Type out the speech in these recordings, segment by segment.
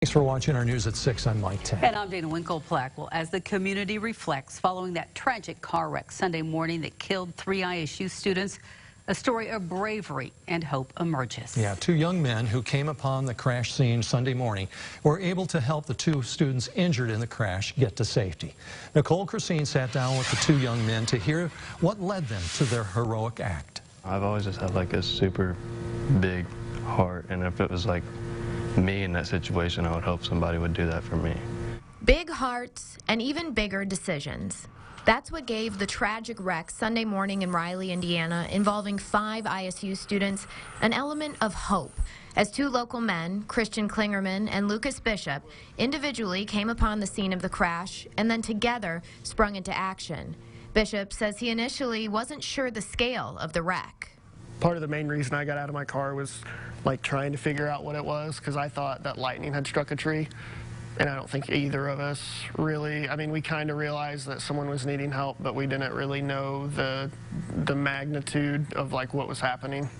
Thanks for watching our News at 6. I'm Mike Tapp. And I'm Dana Winkle-Plack. Well, as the community reflects following that tragic car wreck Sunday morning that killed 3 ISU students, a story of bravery and hope emerges. Yeah, 2 young men who came upon the crash scene Sunday morning were able to help the 2 students injured in the crash get to safety. Nicole Christine sat down with the 2 young men to hear what led them to their heroic act. I've always just had like a super big heart, and if it was like me in that situation, I would hope somebody would do that for me. Big hearts and even bigger decisions. That's what gave the tragic wreck Sunday morning in Riley, Indiana, involving 5 ISU students, an element of hope, as 2 local men, Christian Klingerman and Lucas Bishop, individually came upon the scene of the crash and then together sprung into action. Bishop says he initially wasn't sure the scale of the wreck. Part of the main reason I got out of my car was like trying to figure out what it was, because I thought that lightning had struck a tree, and I don't think either of us really, we kind of realized that someone was needing help, but we didn't really know the magnitude of like what was happening.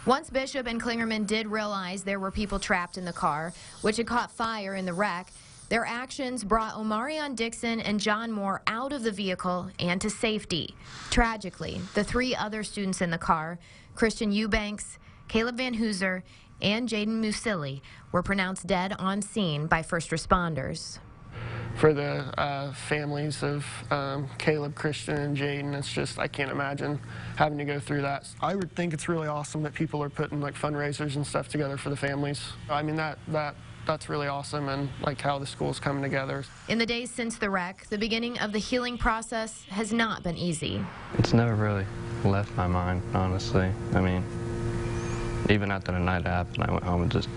Once Bishop and Klingerman did realize there were people trapped in the car, which had caught fire in the wreck, their actions brought Omarion Dixon and John Moore out of the vehicle and to safety. Tragically, the 3 other students in the car, Christian Eubanks, Caleb Van Hooser, and Jaden Musili, were pronounced dead on scene by first responders. For the families of Caleb, Christian, and Jaden, it's just, I can't imagine having to go through that. I would think it's really awesome that people are putting like fundraisers and stuff together for the families. That's really awesome, and like how the school's coming together. In the days since the wreck, the beginning of the healing process has not been easy. It's never really left my mind, honestly. Even after the night it happened, I went home and just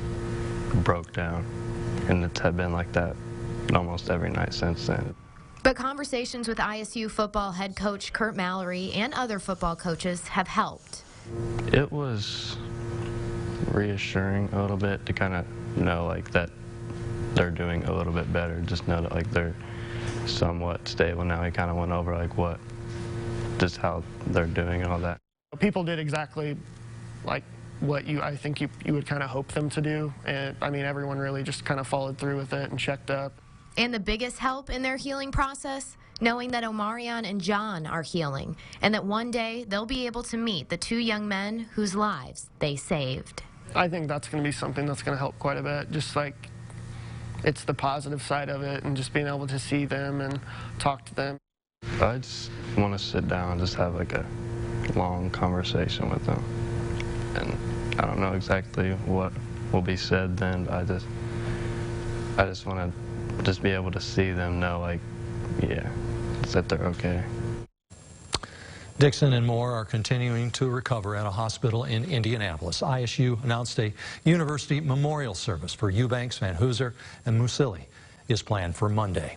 broke down, and it's had been like that almost every night since then. But conversations with ISU football head coach Kurt Mallory and other football coaches have helped. It was reassuring a little bit to kind of know like that they're doing a little bit better, just know that like they're somewhat stable now. He kind of went over like just how they're doing and all that. People did exactly like what I think you would kind of hope them to do, and everyone really just kind of followed through with it and checked up. And the biggest help in their healing process? Knowing that Omarion and John are healing, and that one day they'll be able to meet the 2 young men whose lives they saved. I think that's going to be something that's going to help quite a bit. Just like, it's the positive side of it, and just being able to see them and talk to them. I just want to sit down and just have like a long conversation with them. And I don't know exactly what will be said then, but I just want to just be able to see them know, like, yeah, that they're okay. Dixon and Moore are continuing to recover at a hospital in Indianapolis. ISU announced a university memorial service for Eubanks, Van Hooser, and Musili is planned for Monday.